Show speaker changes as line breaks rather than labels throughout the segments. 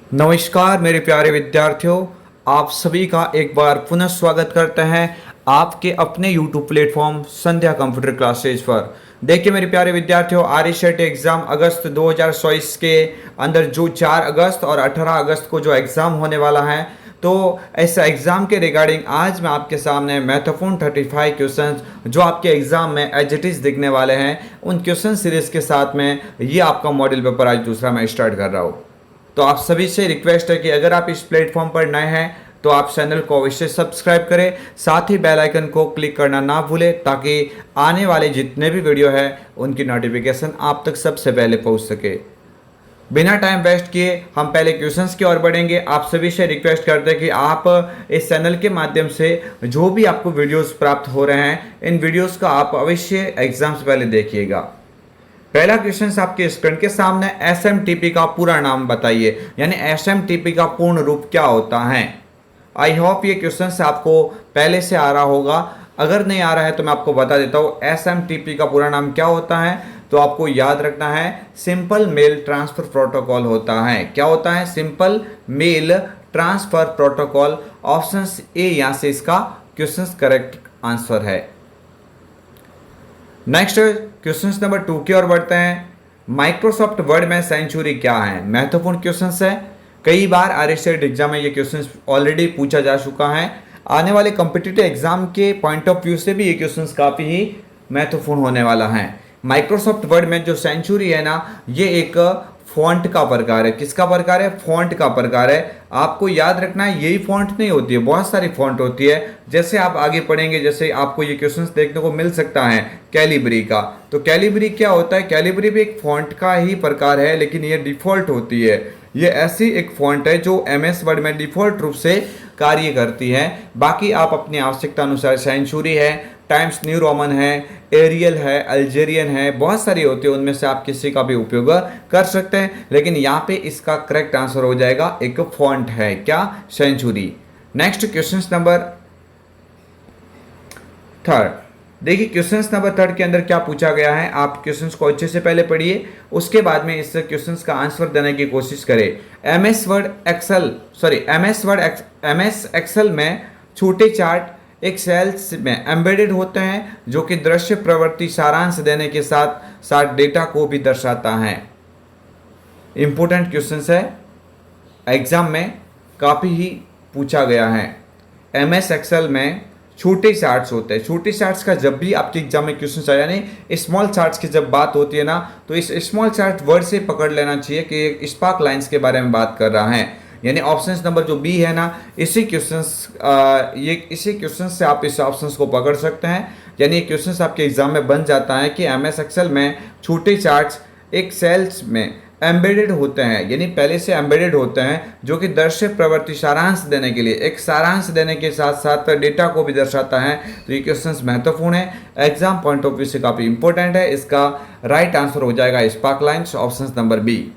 नमस्कार मेरे प्यारे विद्यार्थियों, आप सभी का एक बार पुनः स्वागत करते हैं आपके अपने YouTube प्लेटफॉर्म संध्या कंप्यूटर क्लासेज पर। देखिए मेरे प्यारे विद्यार्थियों, आरईसेट एग्ज़ाम अगस्त 2024 के अंदर जो 4 अगस्त और 18 अगस्त को जो एग्ज़ाम होने वाला है, तो ऐसा एग्ज़ाम के रिगार्डिंग आज मैं आपके सामने महत्वपूर्ण 35 क्वेश्चंस जो आपके एग्ज़ाम में एज इट इज़ दिखने वाले हैं, उन क्वेश्चन सीरीज़ के साथ में ये आपका मॉडल पेपर आज दूसरा मैं स्टार्ट कर रहा हूँ। तो आप सभी से रिक्वेस्ट है कि अगर आप इस प्लेटफॉर्म पर नए हैं तो आप चैनल को अवश्य सब्सक्राइब करें, साथ ही बेल आइकन को क्लिक करना ना भूलें ताकि आने वाले जितने भी वीडियो है उनकी नोटिफिकेशन आप तक सबसे पहले पहुंच सके। बिना टाइम वेस्ट किए हम पहले क्वेश्चंस की ओर बढ़ेंगे। आप सभी से रिक्वेस्ट करते हैं कि आप इस चैनल के माध्यम से जो भी आपको वीडियोस प्राप्त हो रहे हैं, इन वीडियोस का आप अवश्य एग्जाम से पहले देखिएगा। पहला क्वेश्चन आपके स्क्रीन के सामने, एसएमटीपी का पूरा नाम बताइए, यानी एसएमटीपी का पूर्ण रूप क्या होता है। आई होप ये क्वेश्चन आपको पहले से आ रहा होगा, अगर नहीं आ रहा है तो मैं आपको बता देता हूँ एसएमटीपी का पूरा नाम क्या होता है। तो आपको याद रखना है सिंपल मेल ट्रांसफर प्रोटोकॉल होता है। क्या होता है? Simple mail transfer protocol. Option A यहाँ से इसका क्वेश्चन करेक्ट आंसर है। नेक्स्ट क्वेश्चन नंबर 2 की ओर बढ़ते हैं। माइक्रोसॉफ्ट वर्ड में सेंचुरी क्या है? महत्वपूर्ण क्वेश्चन है, कई बार आरईसेट एग्जाम में ये क्वेश्चन ऑलरेडी पूछा जा चुका है। आने वाले कॉम्पिटिटिव एग्जाम के पॉइंट ऑफ व्यू से भी ये क्वेश्चन काफी ही महत्वपूर्ण होने वाला है। माइक्रोसॉफ्ट वर्ड में जो सेंचुरी है ना, ये एक फॉन्ट का प्रकार है। किसका प्रकार है? फॉन्ट का प्रकार है। आपको याद रखना है यही फॉन्ट नहीं होती है, बहुत सारी फॉन्ट होती है। जैसे आप आगे पढ़ेंगे, जैसे आपको ये क्वेश्चंस देखने को मिल सकता है कैलिब्री का। तो कैलिब्री क्या होता है? कैलिब्री भी एक फॉन्ट का ही प्रकार है, लेकिन ये डिफॉल्ट होती है। ये ऐसी एक फॉन्ट है जो एमएस वर्ड में डिफॉल्ट रूप से कार्य करती है। बाकी आप अपनी आवश्यकता अनुसार सेंचुरी है, टाइम्स न्यू रोमन है, एरियल है, अल्जेरियन है, बहुत सारी होती है, उनमें से आप किसी का भी उपयोग कर सकते हैं। लेकिन यहाँ पे इसका करेक्ट आंसर हो जाएगा एक फॉन्ट है, क्या? सेंचुरी। Next question number 3। देखिए क्वेश्चन नंबर 3 के अंदर क्या पूछा गया है। आप क्वेश्चन को अच्छे से पहले पढ़िए, उसके बाद में इस क्वेश्चन का आंसर देने की कोशिश करें। एमएस एक्सेल में छोटे चार्ट एक सेल्स में एम्बेडेड होते हैं जो कि दृश्य प्रवृत्ति सारांश देने के साथ साथ डेटा को भी दर्शाता है। इंपॉर्टेंट क्वेश्चन है, एग्जाम में काफी ही पूछा गया है। एमएस एक्सेल में छोटे चार्ट्स होते हैं। छोटे चार्ट्स का जब भी आपके एग्जाम में क्वेश्चन आया, यानी स्मॉल चार्ट्स की जब बात होती है ना, तो इस स्मॉल चार्ट वर्ड से पकड़ लेना चाहिए कि स्पार्क लाइंस के बारे में बात कर रहा है। यानी ऑप्शन नंबर जो बी है ना, इसी क्वेश्चन से आप इस ऑप्शन को पकड़ सकते हैं। यानी ये क्वेश्चन आपके एग्जाम में बन जाता है कि एमएस एक्सेल में छोटे चार्ट्स एक सेल्स में एम्बेडेड होते हैं, यानी पहले से एम्बेडेड होते हैं, जो कि दृश्य प्रवृत्ति सारांश देने के लिए, एक सारांश देने के साथ साथ डेटा को भी दर्शाता है। तो ये क्वेश्चन महत्वपूर्ण है, एग्जाम पॉइंट ऑफ व्यू से काफी इंपॉर्टेंट है। इसका राइट आंसर हो जाएगा spark lines, option number B.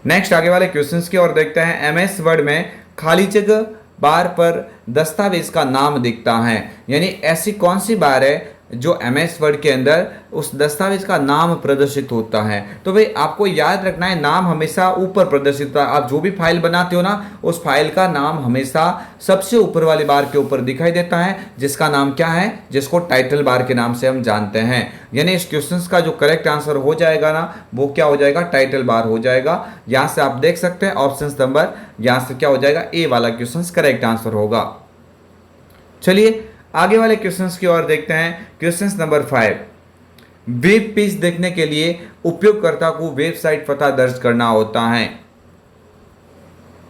Next आगे वाले क्वेश्चंस की ओर देखते हैं। एमएस वर्ड में खाली जगह बार पर दस्तावेज का नाम दिखता है, यानी ऐसी कौन सी बार है जो एमएस वर्ड के अंदर उस दस्तावेज का नाम प्रदर्शित होता है। तो भाई आपको याद रखना है, नाम हमेशा ऊपर प्रदर्शित होता है। आप जो भी फाइल बनाते हो ना, उस फाइल का नाम हमेशा सबसे ऊपर वाली बार के ऊपर दिखाई देता है, जिसका नाम क्या है? जिसको टाइटल बार के नाम से हम जानते हैं। यानी इस क्वेश्चन का जो करेक्ट आंसर हो जाएगा ना, वो क्या हो जाएगा? टाइटल बार हो जाएगा। यहां से आप देख सकते हैं ऑप्शन नंबर, यहां से क्या हो जाएगा? ए वाला क्वेश्चन करेक्ट आंसर होगा। चलिए आगे वाले क्वेश्चंस की ओर देखते हैं। क्वेश्चन नंबर 5, वेब पेज देखने के लिए उपयोगकर्ता को वेबसाइट पता दर्ज करना होता है।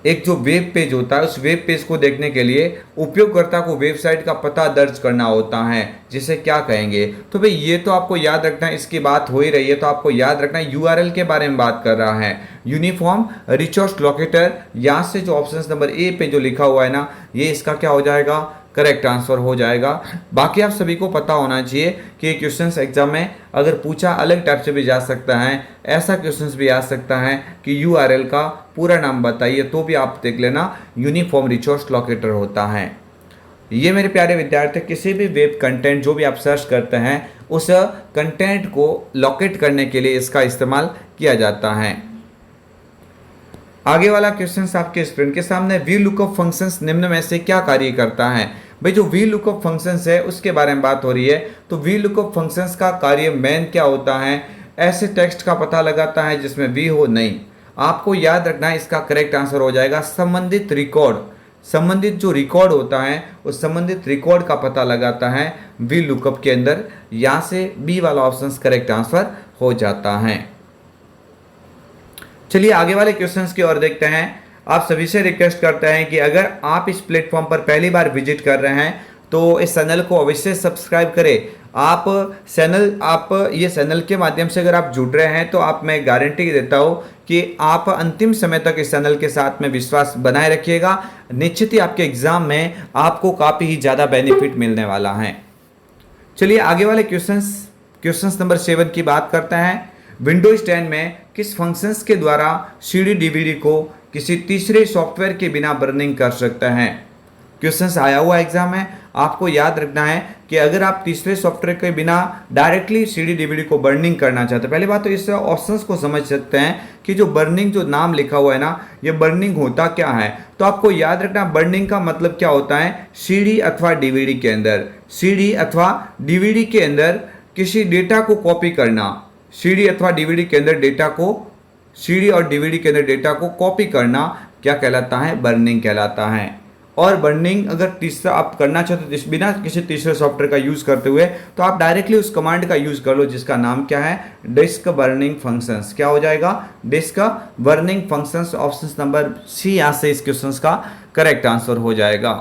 एक जो वेब पेज होता है, उस वेब पेज को देखने के लिए उपयोगकर्ता को वेबसाइट का पता दर्ज करना होता है, जिसे क्या कहेंगे? तो भाई ये तो आपको याद रखना है, इसकी बात हो ही रही है तो आपको याद रखना है यूआरएल के बारे में बात कर रहा है, यूनिफॉर्म रिसोर्स लोकेटर। यहाँ से जो ऑप्शन नंबर ए पे जो लिखा हुआ है ना, ये इसका क्या हो जाएगा? करेक्ट आंसर हो जाएगा। बाकी आप सभी को पता होना चाहिए कि क्वेश्चंस एग्जाम में अगर पूछा अलग टाइप से भी जा सकता है, ऐसा क्वेश्चंस भी आ सकता है कि यूआरएल का पूरा नाम बताइए, तो भी आप देख लेना यूनिफॉर्म रिसोर्स लोकेटर होता है। ये मेरे प्यारे विद्यार्थी, किसी भी वेब कंटेंट जो भी आप सर्च करते हैं, उस कंटेंट को लोकेट करने के लिए इसका इस्तेमाल किया जाता है। आगे वाला क्वेश्चन आपके स्क्रीन के सामने, वी लुकअप फंक्शंस निम्न में से क्या कार्य करता है। भाई जो वी लुकअप फंक्शंस है उसके बारे में बात हो रही है। तो वी लुकअप फंक्शंस का कार्य मेन क्या होता है, ऐसे टेक्स्ट का पता लगाता है जिसमें वी हो। नहीं, आपको याद रखना है, इसका करेक्ट आंसर हो जाएगा संबंधित रिकॉर्ड। संबंधित जो रिकॉर्ड होता है उस संबंधित रिकॉर्ड का पता लगाता है वी लुकअप के अंदर। यहाँ से बी वाला ऑप्शन करेक्ट आंसर हो जाता है। चलिए आगे वाले क्वेश्चंस की ओर देखते हैं। आप सभी से रिक्वेस्ट करते हैं कि अगर आप इस प्लेटफॉर्म पर पहली बार विजिट कर रहे हैं तो इस चैनल को अवश्य सब्सक्राइब करें। आप ये चैनल के माध्यम से अगर आप जुड़ रहे हैं तो आप मैं गारंटी देता हूँ कि आप अंतिम समय तक इस चैनल के साथ में विश्वास बनाए रखिएगा। निश्चित ही आपके एग्जाम में आपको काफ़ी ही ज़्यादा बेनिफिट मिलने वाला है। चलिए आगे वाले क्वेश्चंस नंबर 7 की बात करते हैं। विंडोज 10 में किस फंक्शंस के द्वारा सीडी डीवीडी को किसी तीसरे सॉफ्टवेयर के बिना बर्निंग कर सकते हैं। क्वेश्चंस आया हुआ एग्जाम है, आपको याद रखना है कि अगर आप तीसरे सॉफ्टवेयर के बिना डायरेक्टली सीडी डीवीडी को बर्निंग करना चाहते हैं, पहली बात तो इस ऑप्शंस को समझ सकते हैं कि जो बर्निंग जो नाम लिखा हुआ है ना, ये बर्निंग होता क्या है। तो आपको याद रखना बर्निंग का मतलब क्या होता है, सीडी अथवा डीवीडी के अंदर, सीडी अथवा डीवीडी के अंदर किसी डेटा को कॉपी करना। सीडी अथवा डीवीडी के अंदर डेटा को, सीडी और डीवीडी के अंदर डेटा को कॉपी करना क्या कहलाता है, बर्निंग कहलाता है। और बर्निंग अगर तीसरा आप करना चाहते हो बिना किसी तीसरे सॉफ्टवेयर का यूज़ करते हुए, तो आप डायरेक्टली उस कमांड का यूज़ कर लो जिसका नाम क्या है, डिस्क बर्निंग फंक्शंस। क्या हो जाएगा, disk burning functions. Option number C यहाँ से इस क्वेश्चन का करेक्ट आंसर हो जाएगा।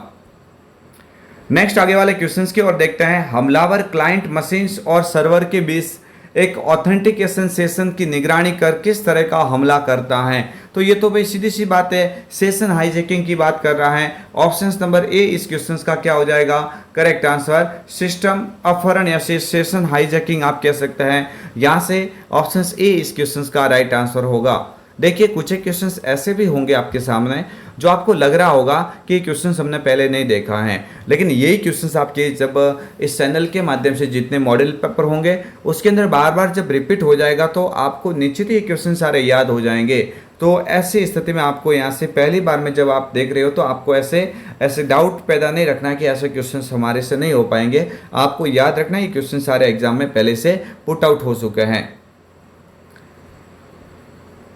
नेक्स्ट आगे वाले क्वेश्चंस की ओर देखते हैं। हमलावर क्लाइंट मशीन्स और सर्वर के बीच एक ऑथेंटिकेशन सेशन की निगरानी कर किस तरह का हमला करता है। तो ये तो भाई सीधी सी बात है, सेशन हाईजैकिंग की बात कर रहा है। ऑप्शन नंबर ए इस क्वेश्चन का क्या हो जाएगा, करेक्ट आंसर सिस्टम अपहरण या सेशन हाईजैकिंग आप कह सकते हैं। यहाँ से ऑप्शन ए इस क्वेश्चन का राइट आंसर होगा। देखिए कुछ एक क्वेश्चंस ऐसे भी होंगे आपके सामने जो आपको लग रहा होगा कि ये क्वेश्चंस हमने पहले नहीं देखा है, लेकिन यही क्वेश्चंस आपके जब इस चैनल के माध्यम से जितने मॉडल पेपर होंगे उसके अंदर बार बार जब रिपीट हो जाएगा तो आपको निश्चित ही ये क्वेश्चन सारे याद हो जाएंगे। तो ऐसी स्थिति में आपको यहाँ से पहली बार में जब आप देख रहे हो तो आपको ऐसे डाउट पैदा नहीं रखना कि ऐसे क्वेश्चंस हमारे से नहीं हो पाएंगे। आपको याद रखना ये क्वेश्चन सारे एग्जाम में पहले से पुट आउट हो चुके हैं।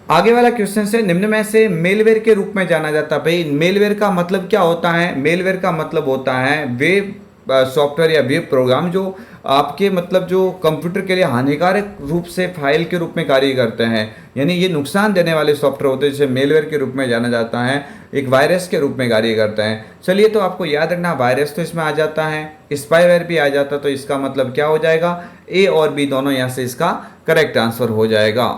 आगे वाला क्वेश्चन है, निम्न में से मेलवेयर के रूप में जाना जाता है। भाई मेलवेयर का मतलब क्या होता है, मेलवेयर का मतलब होता है वेब सॉफ्टवेयर या वेब प्रोग्राम जो आपके मतलब जो कंप्यूटर के लिए हानिकारक रूप से फाइल के रूप में कार्य करते हैं, यानी ये नुकसान देने वाले सॉफ्टवेयर होते हैं जिसे मेलवेयर के रूप में जाना जाता है, एक वायरस के रूप में कार्य करते हैं। चलिए तो आपको याद रखना वायरस तो इसमें आ जाता है, स्पाईवेयर भी आ जाता है, तो इसका मतलब क्या हो जाएगा, ए और बी दोनों यहाँ से इसका करेक्ट आंसर हो जाएगा।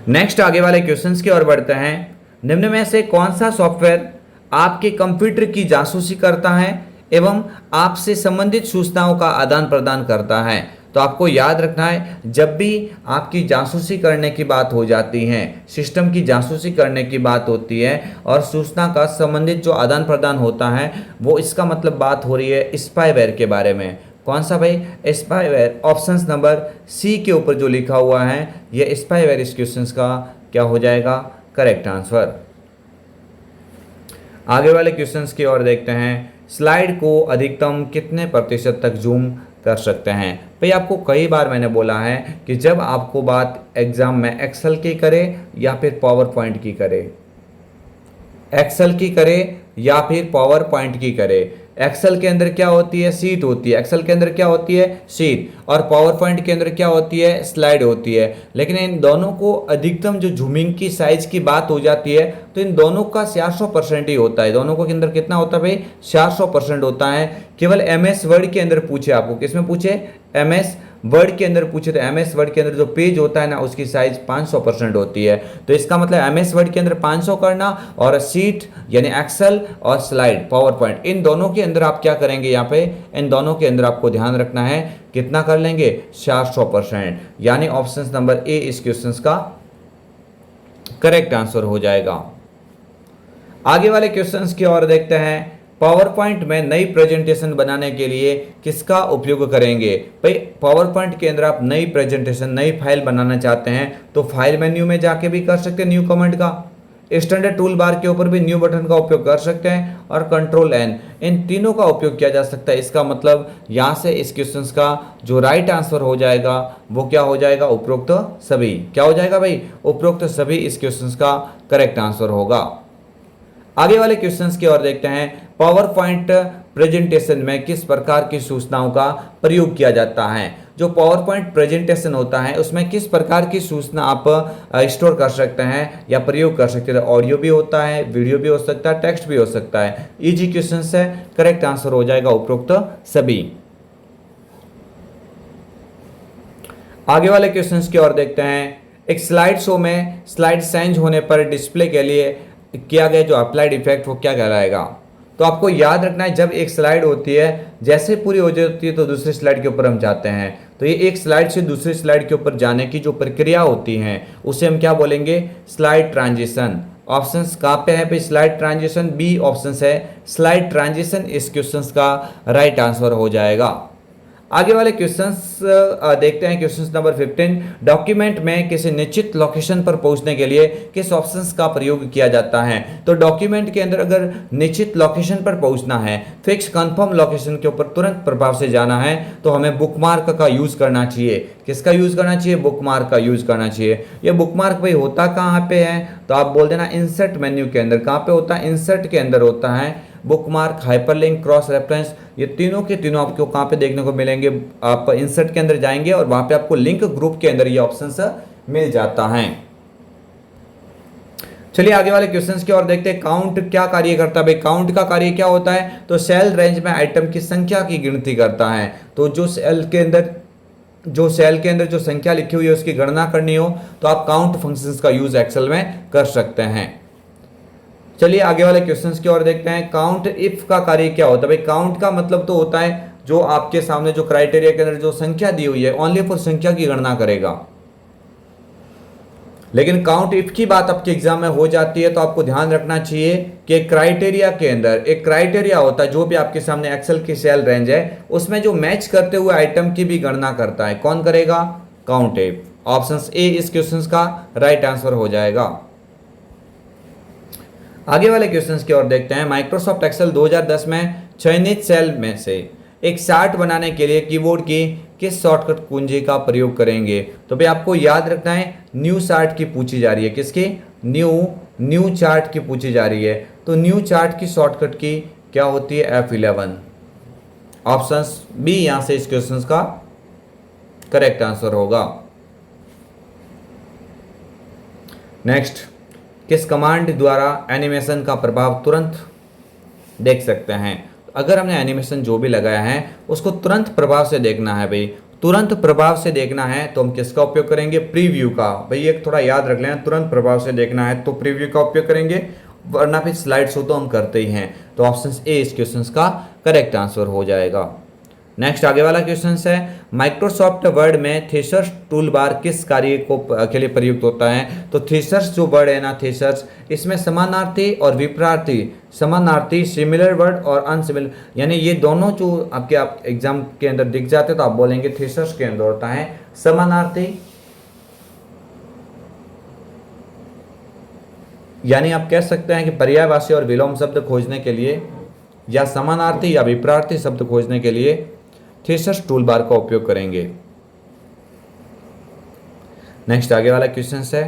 नेक्स्ट आगे वाले क्वेश्चंस की ओर बढ़ते हैं। निम्न में से कौन सा सॉफ्टवेयर आपके कंप्यूटर की जासूसी करता है एवं आपसे संबंधित सूचनाओं का आदान प्रदान करता है। तो आपको याद रखना है जब भी आपकी जासूसी करने की बात हो जाती है, सिस्टम की जासूसी करने की बात होती है और सूचना का संबंधित जो आदान प्रदान होता है वो इसका मतलब बात हो रही है स्पाईवेयर के बारे में। कौन सा भाई, स्पाईवेयर। ऑप्शन नंबर सी के ऊपर जो लिखा हुआ है ये स्पाईवेयर इस क्वेश्चन का क्या हो जाएगा, करेक्ट आंसर। आगे वाले क्वेश्चंस की ओर देखते हैं। स्लाइड को अधिकतम कितने प्रतिशत तक जूम कर सकते हैं। भाई आपको कई बार मैंने बोला है कि जब आपको बात एग्जाम में एक्सेल की करे या फिर पावर पॉइंट की करे, एक्सेल की करे या फिर पावर पॉइंट की करे, एक्सेल के अंदर क्या होती है, शीट होती है, एक्सेल के अंदर क्या होती है, शीट, और पावर पॉइंट के अंदर क्या होती है, स्लाइड होती है। लेकिन इन दोनों को अधिकतम जो जूमिंग की साइज की बात हो जाती है तो इन दोनों का 400% ही होता है। दोनों के अंदर कितना होता है भाई, 400% होता है। केवल MS वर्ड के अंदर पूछे आपको, किसमें पूछे, MS वर्ड के अंदर पूछे तो MS वर्ड के अंदर जो पेज होता है ना उसकी साइज 500% होती है। तो इसका मतलब MS वर्ड के अंदर 500 करना और शीट यानी एक्सेल और स्लाइड पावर पॉइंट इन दोनों के अंदर आप क्या करेंगे, यहाँ पे इन दोनों के अंदर आपको ध्यान रखना है कितना कर लेंगे, 400%, यानी ऑप्शन नंबर ए इस क्वेश्चन का करेक्ट आंसर हो जाएगा। आगे वाले क्वेश्चंस की ओर देखते हैं। पावर पॉइंट में नई प्रेजेंटेशन बनाने के लिए किसका उपयोग करेंगे? भाई पावर पॉइंट के अंदर आप नई प्रेजेंटेशन, नई फाइल बनाना चाहते हैं तो फाइल मेन्यू में जाके भी कर सकते हैं न्यू कमांड का, स्टैंडर्ड टूल बार के ऊपर भी न्यू बटन का उपयोग कर सकते हैं, और कंट्रोल एन, इन तीनों का उपयोग किया जा सकता है। इसका मतलब यहाँ से इस क्वेश्चन का जो राइट आंसर हो जाएगा वो क्या हो जाएगा? उपरोक्त सभी। क्या हो जाएगा भाई? उपरोक्त सभी इस क्वेश्चन का करेक्ट आंसर होगा। आगे वाले क्वेश्चंस की ओर देखते हैं। पावर पॉइंट प्रेजेंटेशन में किस प्रकार की सूचनाओं का प्रयोग किया जाता है? जो पावर पॉइंट प्रेजेंटेशन होता है उसमें किस प्रकार की सूचना आप स्टोर कर सकते हैं या प्रयोग कर सकते हैं? ऑडियो भी होता है, वीडियो भी हो सकता है, टेक्स्ट भी हो सकता है। इजी क्वेश्चन है, करेक्ट आंसर हो जाएगा उपरोक्त सभी। आगे वाले क्वेश्चंस की ओर देखते हैं। एक स्लाइड शो में स्लाइड चेंज होने पर डिस्प्ले के लिए किया गया जो अप्लाइड इफेक्ट वो क्या कहलाएगा? तो आपको याद रखना है, जब एक स्लाइड होती है जैसे पूरी हो जाती है तो दूसरी स्लाइड के ऊपर हम जाते हैं, तो ये एक स्लाइड से दूसरी स्लाइड के ऊपर जाने की जो प्रक्रिया होती है उसे हम क्या बोलेंगे? Slide transition. ऑप्शंस कहाँ पे है भाई? स्लाइड ट्रांजिशन, बी ऑप्शन है स्लाइड ट्रांजिशन इस क्वेश्चन का राइट आंसर हो जाएगा। आगे वाले क्वेश्चंस देखते हैं। क्वेश्चन नंबर 15, डॉक्यूमेंट में किसी निश्चित लोकेशन पर पहुंचने के लिए किस ऑप्शंस का प्रयोग किया जाता है? तो डॉक्यूमेंट के अंदर अगर निश्चित लोकेशन पर पहुंचना है, फिक्स कंफर्म लोकेशन के ऊपर तुरंत प्रभाव से जाना है, तो हमें बुकमार्क का यूज करना चाहिए। किसका यूज करना चाहिए? बुकमार्क का यूज करना चाहिए। ये बुकमार्क भाई होता कहाँ पे है? तो आप बोल देना इंसर्ट मेन्यू के अंदर। कहाँ पे होता है? इंसर्ट के अंदर होता है बुकमार्क, हाइपरलिंक, क्रॉस रेफरेंस, ये तीनों के तीनों आपको कहाँ पे देखने को मिलेंगे? आप इंसर्ट के अंदर जाएंगे और वहां पे आपको लिंक ग्रुप के अंदर ये ऑप्शंस मिल जाता है। चलिए आगे वाले क्वेश्चंस की ओर देखते हैं। काउंट क्या कार्य करता है? भाई काउंट का कार्य क्या होता है? तो सेल रेंज में आइटम की संख्या की गिनती करता है। तो जो सेल के अंदर जो संख्या लिखी हुई है उसकी गणना करनी हो तो आप काउंट फंक्शंस का यूज एक्सेल में कर सकते हैं। चलिए आगे वाले क्वेश्चंस की ओर देखते हैं। काउंट इफ का कार्य क्या होता है? भाई काउंट का मतलब तो होता है जो आपके सामने जो क्राइटेरिया के अंदर जो संख्या दी हुई है ओनली फॉर संख्या की गणना करेगा। लेकिन काउंट इफ की बात आपके एग्जाम में हो जाती है तो आपको ध्यान रखना चाहिए कि क्राइटेरिया के अंदर एक क्राइटेरिया होता है जो भी आपके सामने एक्सेल की सेल रेंज है उसमें जो मैच करते हुए आइटम की भी गणना करता है। कौन करेगा? Count if. ऑप्शन ए इस क्वेश्चन का राइट आंसर हो जाएगा। आगे वाले क्वेश्चंस की ओर देखते हैं। माइक्रोसॉफ्ट एक्सेल 2010 में चयनित सेल में से एक चार्ट बनाने के लिए कीबोर्ड की किस शॉर्टकट कुंजी का प्रयोग करेंगे? तो भाई आपको याद रखना है न्यू चार्ट की पूछी जा रही है। किसकी? न्यू चार्ट की पूछी जा रही है। तो न्यू चार्ट की शॉर्टकट की क्या होती है? F11। ऑप्शन बी यहां से इस क्वेश्चन का करेक्ट आंसर होगा। नेक्स्ट, किस कमांड द्वारा एनिमेशन का प्रभाव तुरंत देख सकते हैं? अगर हमने एनिमेशन जो भी लगाया है उसको तुरंत प्रभाव से देखना है भाई, तुरंत प्रभाव से देखना है तो हम किसका उपयोग करेंगे? प्रीव्यू का। भाई एक थोड़ा याद रख लेना, तुरंत प्रभाव से देखना है तो प्रीव्यू का उपयोग करेंगे, वरना फिर स्लाइड शो तो हम करते ही हैं। तो ऑप्शन ए इस क्वेश्चन का करेक्ट आंसर हो जाएगा। नेक्स्ट आगे वाला क्वेश्चन है। माइक्रोसॉफ्ट वर्ड में थेसर्स टूल बार किस कार्य के लिए प्रयुक्त होता है? तो थेसर्स जो वर्ड है ना, थेसर्स, इसमें समानार्थी और विपरीत, समानार्थी, सिमिलर वर्ड और अनसिमिलर, यानी ये दोनों जो आपके एग्जाम के अंदर दिख जाते हैं तो आप बोलेंगे थेसर्स के अंदर होता है समानार्थी, यानी आप कह सकते हैं कि पर्यायवाची और विलोम शब्द खोजने के लिए या समानार्थी या विपरीत शब्द खोजने के लिए थेसर्स टूल बार का उपयोग करेंगे। नेक्स्ट आगे वाला क्वेश्चन है।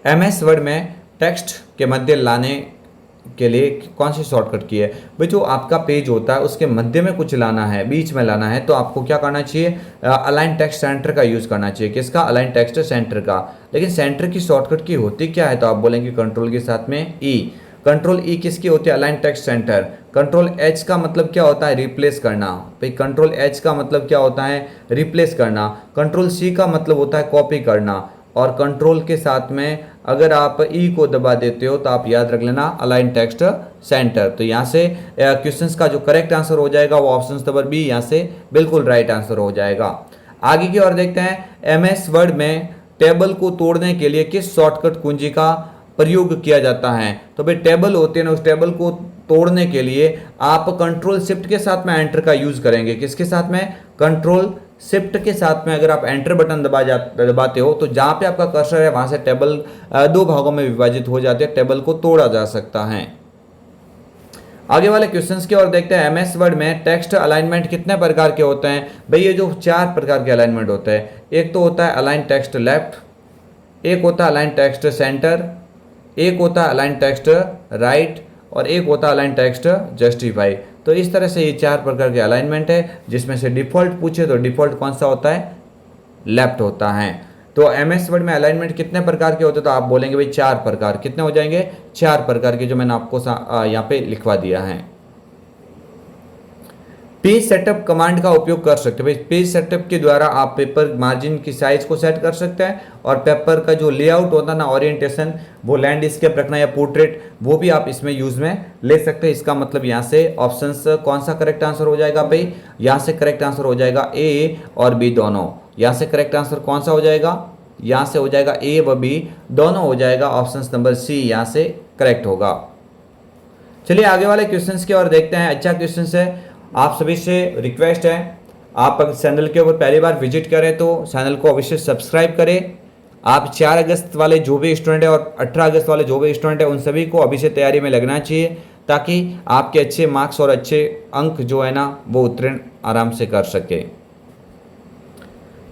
एमएस वर्ड में टेक्स्ट के मध्य लाने के लिए कौन सी शॉर्टकट की है? भाई जो आपका पेज होता है उसके मध्य में कुछ लाना है, बीच में लाना है, तो आपको क्या करना चाहिए? अलाइन टेक्स्ट सेंटर का यूज करना चाहिए। किसका? अलाइन टेक्स्ट सेंटर का। लेकिन सेंटर की शॉर्टकट की होती क्या है? तो आप बोलेंगे कंट्रोल के साथ में ई। कंट्रोल ई किसकी होती है? Align text centre. Control H का मतलब क्या होता है? रिप्लेस करना। भाई कंट्रोल एच का मतलब क्या होता है? रिप्लेस करना। कंट्रोल सी का मतलब होता है कॉपी करना। और कंट्रोल के साथ में अगर आप ई को दबा देते हो तो आप याद रख लेना अलाइन टेक्स्ट सेंटर। तो यहाँ से क्वेश्चंस का जो करेक्ट आंसर हो जाएगा वो ऑप्शन नंबर बी यहाँ से बिल्कुल राइट आंसर हो जाएगा। आगे की ओर देखते हैं। एमएस वर्ड में टेबल को तोड़ने के लिए किस शॉर्टकट कुंजी का प्रयोग किया जाता है। तो भाई टेबल होती है ना, उस टेबल को तोड़ने के लिए आप कंट्रोल शिफ्ट के साथ में एंटर का यूज करेंगे। किसके साथ में? कंट्रोल शिफ्ट के साथ में अगर आप एंटर बटन दबाते हो तो जहां पे आपका कर्सर है वहां से टेबल दो भागों में विभाजित हो जाती है, टेबल को तोड़ा जा सकता है। आगे वाले क्वेश्चंस की ओर देखते हैं। एमएस वर्ड में टेक्स्ट अलाइनमेंट कितने प्रकार के होते हैं? भाई ये जो 4 प्रकार के अलाइनमेंट होते हैं, एक तो होता है अलाइन टेक्स्ट लेफ्ट, एक होता है अलाइन टेक्स्ट सेंटर, एक होता है अलाइन टेक्स्ट राइट और एक होता है अलाइन टेक्स्ट जस्टिफाई। तो इस तरह से ये 4 प्रकार के अलाइनमेंट है, जिसमें से डिफॉल्ट पूछे तो डिफॉल्ट कौन सा होता है? लेफ्ट होता है। तो एमएस वर्ड में अलाइनमेंट कितने प्रकार के होते हैं? तो आप बोलेंगे भाई 4 प्रकार। कितने हो जाएंगे? 4 प्रकार के, जो मैंने आपको यहाँ पे लिखवा दिया है। पेज सेटअप कमांड का उपयोग कर सकते हैं। पेज सेटअप के द्वारा आप पेपर मार्जिन की साइज को सेट कर सकते हैं और पेपर का जो लेआउट होता है ना, ओरिएंटेशन, वो लैंडस्केप रखना या पोर्ट्रेट, वो भी आप इसमें यूज में ले सकते हैं। इसका मतलब यहाँ से ऑप्शंस कौन सा करेक्ट आंसर हो जाएगा भाई? यहाँ से करेक्ट आंसर हो जाएगा ए और बी दोनों। यहाँ से करेक्ट आंसर कौन सा हो जाएगा? यहाँ से हो जाएगा ए व बी दोनों हो जाएगा। ऑप्शन नंबर सी यहाँ से करेक्ट होगा। चलिए आगे वाले क्वेश्चंस की ओर देखते हैं। अच्छा क्वेश्चन है, आप सभी से रिक्वेस्ट है, आप अगर चैनल के ऊपर पहली बार विजिट करें तो चैनल को अवश्य सब्सक्राइब करें। आप 4 अगस्त वाले जो भी स्टूडेंट है और 18 अगस्त वाले जो भी स्टूडेंट है, उन सभी को अभी से तैयारी में लगना चाहिए, ताकि आपके अच्छे मार्क्स और अच्छे अंक जो है ना, वो उत्तीर्ण आराम से कर सके।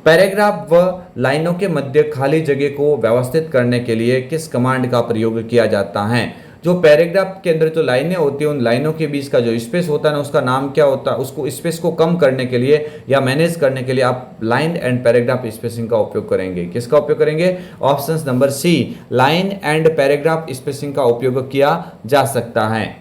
पैराग्राफ व लाइनों के मध्य खाली जगह को व्यवस्थित करने के लिए किस कमांड का प्रयोग किया जाता है? जो पैराग्राफ के अंदर जो लाइनें होती हैं, उन लाइनों के बीच का जो स्पेस होता है ना, उसका नाम क्या होता है? उसको स्पेस को कम करने के लिए या मैनेज करने के लिए आप लाइन एंड पैराग्राफ स्पेसिंग का उपयोग करेंगे। किसका उपयोग करेंगे? Option number C, line and paragraph spacing का उपयोग किया जा सकता है।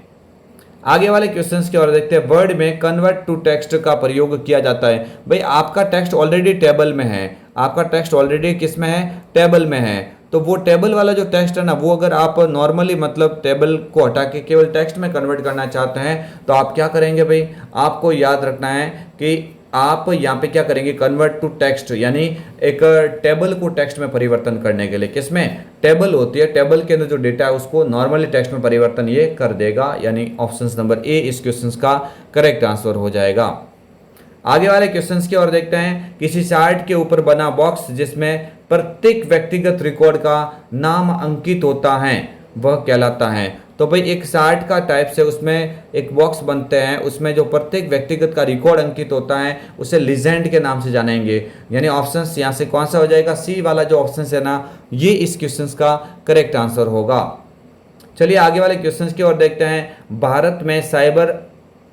आगे वाले क्वेश्चंस की ओर देखते हैं। वर्ड में कन्वर्ट टू टेक्स्ट का प्रयोग किया जाता है। भाई आपका टेक्स्ट ऑलरेडी टेबल में है, आपका टेक्स्ट ऑलरेडी किस में है? टेबल में है। तो वो टेबल वाला जो टेक्स्ट है ना, वो अगर आप नॉर्मली मतलब टेबल को हटा के केवल टेक्स्ट में कन्वर्ट करना चाहते हैं तो आप क्या करेंगे भाई? आपको याद रखना है कि आप यहाँ पे क्या करेंगे? कन्वर्ट टू टेक्स्ट, यानी एक टेबल को टेक्स्ट में परिवर्तन करने के लिए, किसमें? टेबल होती है, टेबल के अंदर जो डेटा है उसको नॉर्मली टेक्स्ट में परिवर्तन ये कर देगा, यानी ऑप्शन नंबर ए इस क्वेश्चन का करेक्ट आंसर हो जाएगा। आगे वाले क्वेश्चंस की ओर देखते हैं। किसी चार्ट के ऊपर बना बॉक्स जिसमें प्रत्येक व्यक्तिगत रिकॉर्ड का नाम अंकित होता है, वह कहलाता है। तो भाई एक चार्ट का टाइप से उसमें एक बॉक्स बनते हैं, उसमें जो प्रत्येक व्यक्तिगत का रिकॉर्ड अंकित होता है उसे लीजेंड के नाम से जानेंगे। यानी ऑप्शन यहाँ से कौन सा हो जाएगा? सी वाला जो ऑप्शन है ना, ये इस क्वेश्चन का करेक्ट आंसर होगा। चलिए आगे वाले क्वेश्चन की ओर देखते हैं। भारत में साइबर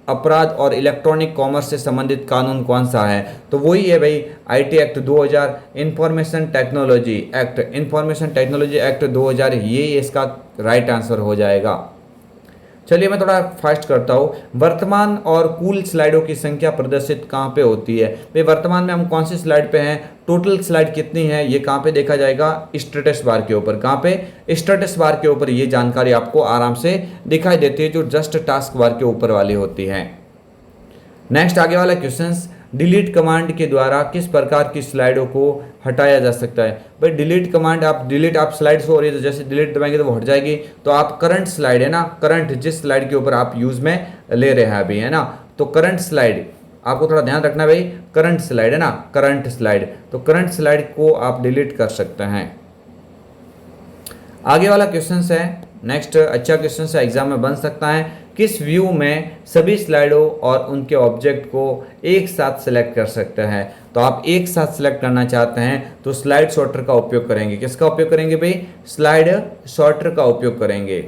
अपराध और इलेक्ट्रॉनिक कॉमर्स से संबंधित कानून कौन सा है? तो वही है भाई IT act 2000, information technology act 2000, ये इसका राइट आंसर हो जाएगा। चलिए मैं थोड़ा फास्ट करता हूँ। वर्तमान और कुल स्लाइडों की संख्या प्रदर्शित कहाँ पे होती है? भाई वर्तमान में हम कौन सी स्लाइड पे हैं? टोटल स्लाइड कितनी है ये कहाँ पे देखा जाएगा? स्टेटस बार के ऊपर। कहाँ पे? स्टेटस बार के ऊपर ये जानकारी आपको आराम से दिखाई देती है, जो जस्ट टास्क बार के ऊपर वाली होती है। नेक्स्ट आगे वाला क्वेश्चन, डिलीट कमांड के द्वारा किस प्रकार की स्लाइडों को हटाया जा सकता है? भाई डिलीट कमांड, आप स्लाइड शो हो रही है तो जैसे डिलीट दबाएंगे तो वो हट जाएगी। तो आप करंट स्लाइड है ना, करंट जिस स्लाइड के ऊपर आप यूज में ले रहे हैं अभी, है ना, तो करंट स्लाइड आपको थोड़ा ध्यान रखना भाई, करंट स्लाइड है ना, करंट स्लाइड, तो करंट स्लाइड को आप डिलीट कर सकते हैं। आगे वाला क्वेश्चन है नेक्स्ट, अच्छा क्वेश्चन है, एग्जाम में बन सकता है। किस व्यू में सभी स्लाइडों और उनके ऑब्जेक्ट को एक साथ सेलेक्ट कर सकते हैं? तो आप एक साथ सेलेक्ट करना चाहते हैं तो स्लाइड सॉर्टर का उपयोग करेंगे। किसका उपयोग करेंगे भाई? स्लाइड सॉर्टर का उपयोग करेंगे।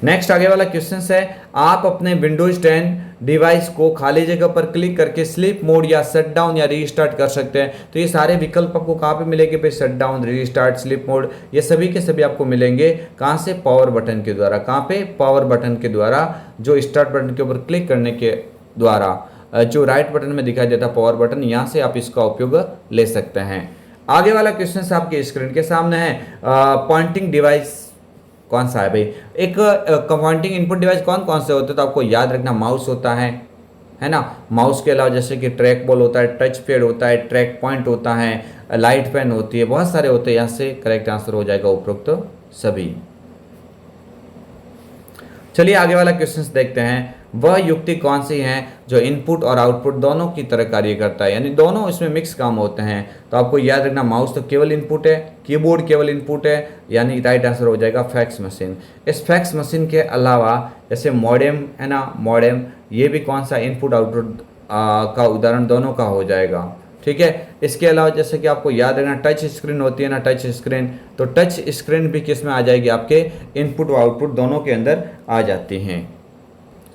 नेक्स्ट आगे वाला क्वेश्चन है, आप अपने विंडोज 10 डिवाइस को खाली जगह पर क्लिक करके स्लीप मोड या शट डाउन या रीस्टार्ट कर सकते हैं। तो ये सारे विकल्प आपको कहाँ पे मिलेंगे भाई? Shut down, restart, sleep mode, ये सभी के सभी आपको मिलेंगे कहाँ से? पावर बटन के द्वारा। कहाँ पे? पावर बटन के द्वारा। जो स्टार्ट बटन के ऊपर क्लिक करने के द्वारा जो राइट बटन में दिखाई देता पावर बटन, यहाँ से आप इसका उपयोग ले सकते हैं। आगे वाला क्वेश्चन आपके स्क्रीन के सामने है। पॉइंटिंग डिवाइस कौन सा है भाई? एक पॉइंटिंग इनपुट डिवाइस कौन कौन से होते हैं? तो आपको याद रखना, माउस होता है, है ना। माउस के अलावा जैसे कि ट्रैक बॉल होता है, टच पैड होता है, ट्रैक पॉइंट होता है, लाइट पेन होती है, बहुत सारे होते हैं। यहाँ से करेक्ट आंसर हो जाएगा उपरोक्त सभी। चलिए आगे वाला क्वेश्चन देखते हैं। वह युक्ति कौन सी है जो इनपुट और आउटपुट दोनों की तरह कार्य करता है, यानी दोनों इसमें मिक्स काम होते हैं। तो आपको याद रखना, माउस तो केवल इनपुट है, कीबोर्ड केवल इनपुट है, यानी राइट आंसर हो जाएगा फैक्स मशीन। इस फैक्स मशीन के अलावा जैसे मॉडेम है ना, मॉडेम ये भी कौन सा इनपुट आउटपुट का उदाहरण दोनों का हो जाएगा। ठीक है। इसके अलावा जैसे कि आपको याद रखना, टच स्क्रीन होती है ना, टच स्क्रीन, तो टच स्क्रीन भी किस में आ जाएगी, आपके इनपुट और आउटपुट दोनों के अंदर आ जाती हैं।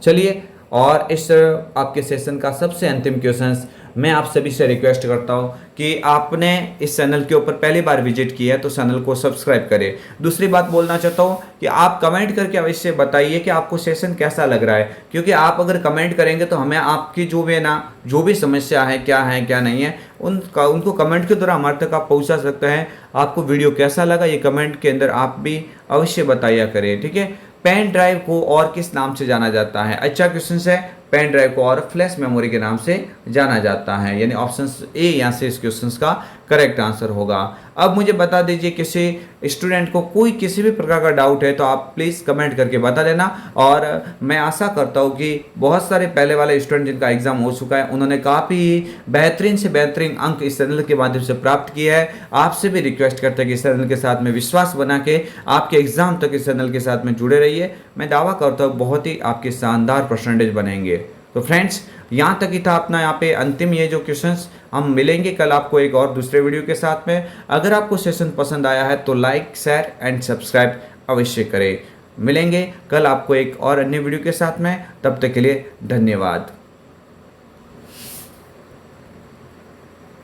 चलिए, और इस आपके सेशन का सबसे अंतिम क्वेश्चन, मैं आप सभी से रिक्वेस्ट करता हूं कि आपने इस चैनल के ऊपर पहली बार विजिट किया है तो चैनल को सब्सक्राइब करें। दूसरी बात बोलना चाहता हूं कि आप कमेंट करके अवश्य बताइए कि आपको सेशन कैसा लग रहा है, क्योंकि आप अगर कमेंट करेंगे तो हमें आपकी जो भी समस्या है क्या नहीं है, उनको कमेंट के द्वारा हमारे तक आप पहुंचा सकते हैं। आपको वीडियो कैसा लगा ये कमेंट के अंदर आप भी अवश्य बताया करें। ठीक है। पेन ड्राइव को और किस नाम से जाना जाता है? अच्छा क्वेश्चन है। पेन ड्राइव को और फ्लैश मेमोरी के नाम से जाना जाता है, यानी ऑप्शन ए यहाँ से इस क्वेश्चन का करेक्ट आंसर होगा। अब मुझे बता दीजिए, किसी स्टूडेंट को कोई किसी भी प्रकार का डाउट है तो आप प्लीज़ कमेंट करके बता देना। और मैं आशा करता हूँ कि बहुत सारे पहले वाले स्टूडेंट जिनका एग्जाम हो चुका है उन्होंने काफ़ी बेहतरीन से बेहतरीन अंक इस चैनल के माध्यम से प्राप्त किया है। आपसे भी रिक्वेस्ट करते हैं कि इस चैनल के साथ में विश्वास बना के आपके एग्जाम तक इस चैनल के साथ में जुड़े रहिए। मैं दावा करता हूँ बहुत ही आपके शानदार परसेंटेज बनेंगे। तो फ्रेंड्स, यहाँ तक ही था अपना यहाँ पे अंतिम ये जो क्वेश्चंस। हम मिलेंगे कल आपको एक और दूसरे वीडियो के साथ में। अगर आपको सेशन पसंद आया है तो लाइक, शेयर एंड सब्सक्राइब अवश्य करें। मिलेंगे कल आपको एक और अन्य वीडियो के साथ में, तब तक के लिए धन्यवाद।